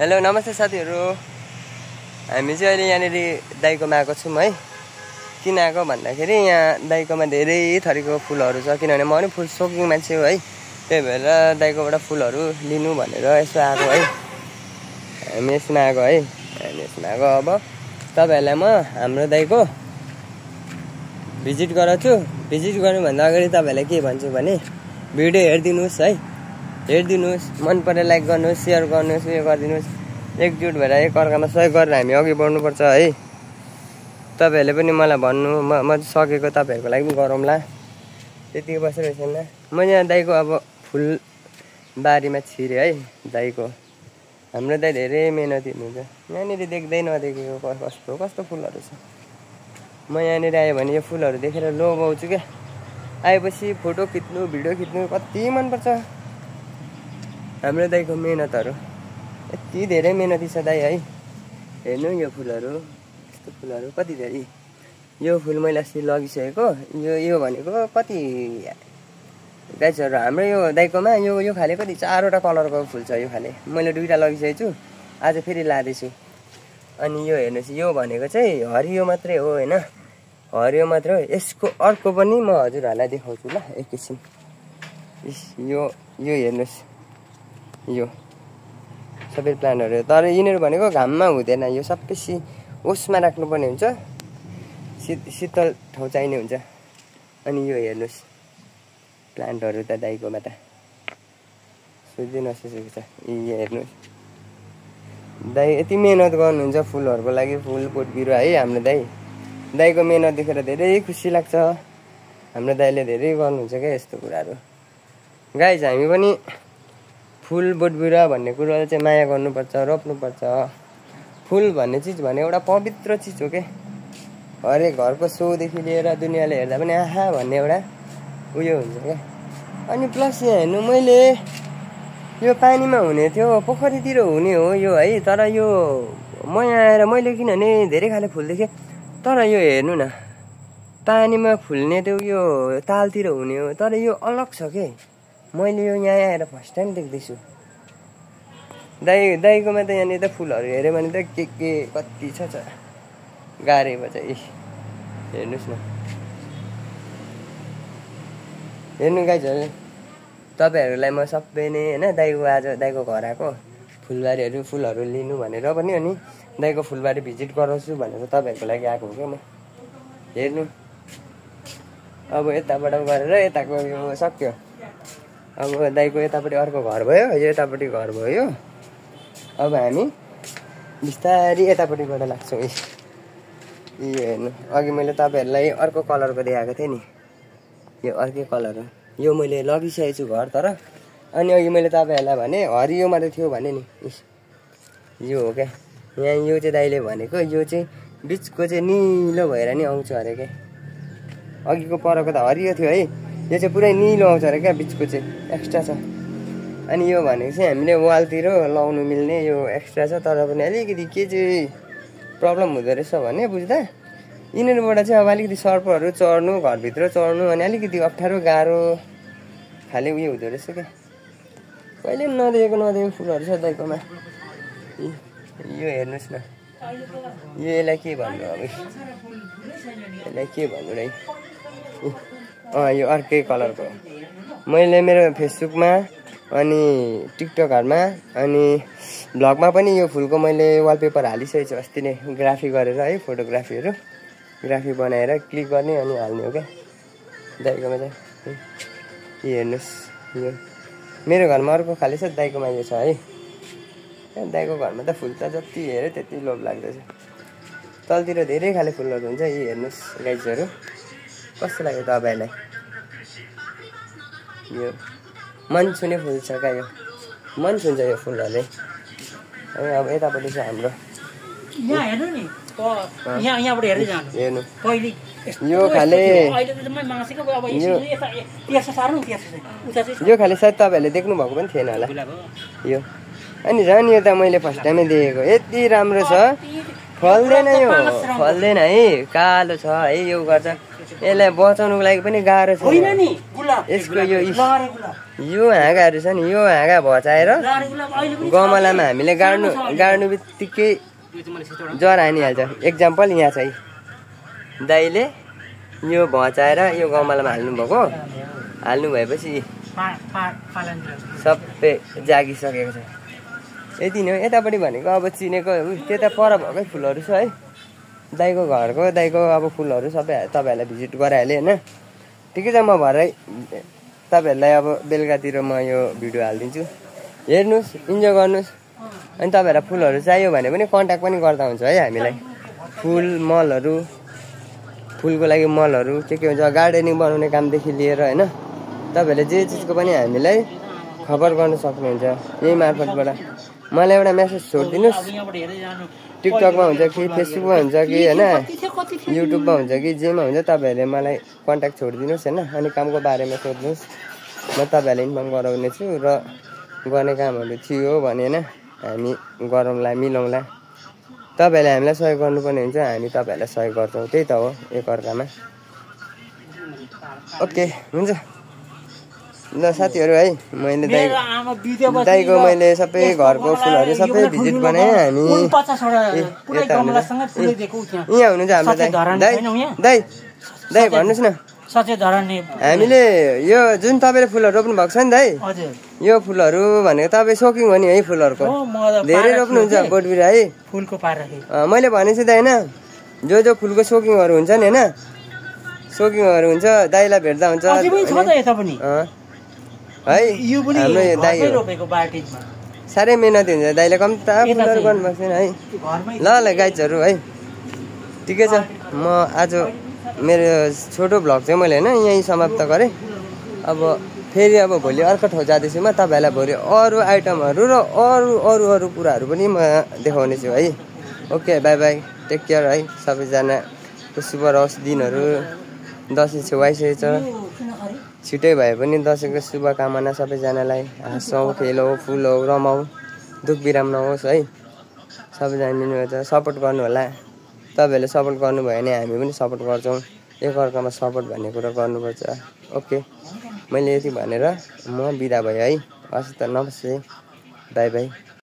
Hello नमस्ते साथीहरु। हामी चाहिँ अहिले यहाँनिर दाइकोमा आएको छौँ है। किन आएको भन्दाखेरि यहाँ दाइकोमा धेरै थरीको फुलहरू छ, किनभने म पनि फुल सोकिङ मान्छे हो है। त्यही भएर दाइकोबाट फुलहरू लिनु भनेर यसो आएको है। हामी यसमा आएको है। हामी यसमा आएको। अब तपाईहरुलाई म हाम्रो दाइको भिजिट गराउँछु। भिजिट गर्नुभन्दा अगाडि तपाईहरुलाई के भन्छु भने भिडियो हेरिदिनुस् है। हेरिदिनुस्, मन परे लाइक गर्नुस्, शेयर गर्नुस्, उयो गरिदिनुस्। एकजुट भएर एकअर्कामा सहयोग गरेर हामी अघि बढ्नुपर्छ है। तपाईहरुले पनि मलाई भन्नु, म सकेको तपाईहरुको लागि पनि गरौँला। त्यतिकै बसिरहेको छैन। म यहाँ दाइको अब फुल बारीमा छिरे है। दाइको हाम्रो दाइ धेरै मेहनती हुनुहुन्छ। यहाँनिर देख्दै नदेखेको कस्तो कस्तो फुलहरू छ। म यहाँनिर आएँ भने यो फुलहरू देखेर लोभाउँछु क्या। आएपछि फोटो खिच्नु, भिडियो खिच्नु कति मनपर्छ। हाम्रो दाइको मेहनतहरू यति धेरै मेहनती छ दाइ है। हेर्नु यो फुलहरू, यस्तो फुलहरू कति धेरै। यो फुल मैले अस्ति लगिसकेको। यो भनेको कति गाइजहरू हाम्रो यो दाइकोमा यो खाले कति 4वटा कलरको फुल छ। यो खाले मैले 2टा लगिसकेको छु, आज फेरि लाँदैछु। अनि यो हेर्नुहोस्, यो भनेको चाहिँ हरियो मात्रै हो हैन, हरियो मात्रै हो। यसको अर्को पनि म हजुरहरूलाई देखाउँछु ल एकैछिन। यो हेर्नुहोस्, यो सबै प्लान्टहरू। तर यिनीहरू भनेको घाममा हुँदैन, यो सबै ओसमा राख्नुपर्ने हुन्छ, शीतल ठाउँ चाहिने हुन्छ। अनि यो हेर्नुहोस् प्लान्टहरू त दाइकोमा त सोच्दै नसोचेको छ। यो हेर्नुहोस्, दाइ यति मेहनत गर्नुहुन्छ फुलहरूको लागि, फुल बोट बिरुवा है। हाम्रो दाइको मेहनत देखेर धेरै खुसी लाग्छ। हाम्रो दाइले धेरै गर्नुहुन्छ क्या यस्तो कुराहरू। गाइज हामी पनि फुल बोट बिरुवा भन्ने कुरोलाई चाहिँ माया गर्नुपर्छ, रोप्नुपर्छ। फुल भन्ने चिज भने एउटा पवित्र चिज हो क्या। हरेक घरको सोदेखि लिएर दुनियाँले हेर्दा पनि आहा भन्ने एउटा उयो हुन्छ क्या। अनि प्लस यहाँ हेर्नु, मैले यो पानीमा हुने थियो, पोखरीतिर हुने हो यो है। तर यो म यहाँ आएर मैले किनभने धेरै खाले फुल देखेँ। तर यो हेर्नु न, पानीमा फुल्ने त्यो यो तालतिर हुने हो, तर यो अलग छ के। मैले यो यहाँ आएर फर्स्ट टाइम देख्दैछु। दाइकोमा त यहाँनिर त फुलहरू हेऱ्यो भने त के कति छ गाह्रो चाहिँ। हेर्नुहोस् न, हेर्नु गाइजहरू, तपाईँहरूलाई म सबै नै होइन दाइको घर आएको फुलहरू लिनु भनेर पनि, अनि दाइको फुलबारी भिजिट गराउँछु भनेर तपाईँहरूको लागि आएको हो क्या म। हेर्नु अब यताबाट गरेर यताको यो सक्यो। अब दाइको यतापट्टि अर्को घर भयो, यो यतापट्टि घर भयो। अब हामी बिस्तारै यतापट्टिबाट लाग्छौँ। यो हेर्नु, अघि मैले तपाईँहरूलाई अर्को कलरको देखाएको थिएँ नि, यो अर्कै कलर हो। यो मैले लगिसकेको छु घर। तर अनि अघि मैले तपाईँहरूलाई भने हरियो मात्रै थियो भने नि, यो हो क्या। यहाँ यो चाहिँ दाइले भनेको यो चाहिँ बिचको चाहिँ निलो भएर नि आउँछ अरे क्या। अघिको परको त हरियो थियो है, यो चाहिँ पुरै निलो आउँछ अरे क्या, बिचको चाहिँ एक्स्ट्रा छ। अनि यो भनेको चाहिँ हामीले वालतिर लाउनु मिल्ने यो एक्स्ट्रा छ। तर पनि अलिकति के चाहिँ प्रब्लम हुँदो रहेछ भने बुझ्दा, यिनीहरूबाट चाहिँ अब अलिकति सर्पहरू चढ्नु, घरभित्र चढ्नु, अनि अलिकति अप्ठ्यारो गाह्रो खाले उयो हुँदो रहेछ क्या। कहिले पनि नदेखेको फुलहरू छ दाइकोमा। यो हेर्नुहोस् न, यसलाई के भन्नु अब, यसलाई के भन्नु दाइ। यो अर्कै कलरको। मैले मेरो फेसबुकमा अनि टिकटकहरूमा अनि भ्लगमा पनि यो फुलको मैले वालपेपर हालिसकेको छु अस्ति नै, ग्राफी गरेर है। फोटोग्राफीहरू ग्राफी बनाएर क्लिक गर्ने अनि हाल्ने हो क्या दाइकोमा चाहिँ। यो हेर्नुहोस्, यो मेरो घरमा अर्को खाले छ, दाइकोमा यो छ है। दाइको घरमा त फुल त जति हेऱ्यो त्यति लोभ लाग्दैछ। तलतिर धेरै खाले फुलहरू हुन्छ। यी हेर्नुहोस् गाइजहरू, कस्तो लाग्यो तपाईँहरूलाई? यो मन छुने फुल छ क्या, यो मन छुन्छ यो फुलहरूले। अनि अब यतापट्टि चाहिँ हाम्रो हेर्नु, यो खाले सायद तपाईँहरूले देख्नु भएको पनि थिएन होला यो। अनि झन् यो त मैले फर्स्ट टाइमै देखेको, यति राम्रो छ। फल्दैन यो फल्दैन है कालो छ है यो गर्छ यसलाई बचाउनुको लागि पनि गाह्रो छ यसको यो हाँगाहरू छ नि यो हाँगा भचाएर गमलामा हामीले गाड्नु बित्तिकै जरा हानिहाल्छ एक्जाम्पल यहाँ छ है दाइले यो भचाएर यो गमलामा हाल्नु भएपछि सबै जागिसकेको छ यति नै हो यतापट्टि भनेको अब चिनेको त्यता पर भएकै फुलहरू छ है दाइको घरको अब फुलहरू सबै तपाईँहरूलाई भिजिट गराइहालेँ होइन ठिकै छ म भरै तपाईँहरूलाई अब बेलुकातिर म यो भिडियो हालिदिन्छु हेर्नुहोस् इन्जोय गर्नुहोस् अनि तपाईँहरूलाई फुलहरू चाहियो भने पनि कन्ट्याक्ट पनि गर्दा हुन्छ है हामीलाई फुल मलहरू फुलको लागि मलहरू के हुन्छ गार्डनिङ बनाउने कामदेखि लिएर होइन तपाईँहरूले जे चिजको पनि हामीलाई खबर गर्न सक्नुहुन्छ यही मार्फतबाट मलाई एउटा मेसेज छोडिदिनुहोस् टिकटकमा हुन्छ कि फेसबुकमा हुन्छ कि होइन युट्युबमा हुन्छ कि जेमा हुन्छ तपाईँहरूले मलाई कन्ट्याक्ट छोडिदिनुहोस् होइन अनि कामको बारेमा सोध्नुहोस् म तपाईँहरूलाई इन्फर्म गराउनेछु र गर्ने कामहरू थियो भने होइन हामी गरौँला मिलाउँला तपाईँहरूले हामीलाई सहयोग गर्नुपर्ने हुन्छ हामी तपाईँहरूलाई सहयोग गर्छौँ त्यही त हो एकअर्कामा ओके हुन्छ ल साथीहरू है मैले दाइको मैले सबै घरको फुलहरू सबै भिजिट बनाएँ हामी यहाँ हुनुहुन्छ हाम्रो दाइ भन्नुहोस् न हामीले यो जुन तपाईँले फुलहरू रोप्नु भएको छ नि दाइ यो फुलहरू भनेको तपाईँ सोकिङ हो नि है फुलहरूको धेरै रोप्नुहुन्छ बोटबिरुवा है फुलको मैले भनेको छु दाइ होइन जो फुलको सोकिङहरू हुन्छ नि होइन सोकिङहरू हुन्छ दाइलाई भेट्दा हुन्छ है हाम्रो दाइ साह्रै मेहनती हुन्छ दाइले कम्ता फुलहरू गर्नुभएको छैन है ल गाइजहरू है ठिकै छ म आज मेरो छोटो भ्लग चाहिँ मैले होइन यहीँ समाप्त गरेँ अब फेरि अब भोलि अर्को ठाउँ जाँदैछु म तपाईँहरूलाई भोलि अरू आइटमहरू र अरू कुराहरू पनि म देखाउनेछु है okay bye bye take care है सबैजनाको शुभ रहोस् दिनहरू दसैँ छेउआइसकेको छ छिटै भए पनि दसैँको शुभकामना सबैजनालाई हाँसौँ खेलौँ फुलौँ रमाउँ दुःख बिराम नहोस् है सबैजना मिल्नुहुन्छ सपोर्ट गर्नु होला तपाईँहरूले सपोर्ट गर्नुभयो भने हामी पनि सपोर्ट गर्छौँ एकअर्कामा सपोर्ट भन्ने कुरा गर्नुपर्छ ओके मैले यति भनेर म बिदा भएँ है हस् त नमस्ते बाई बाई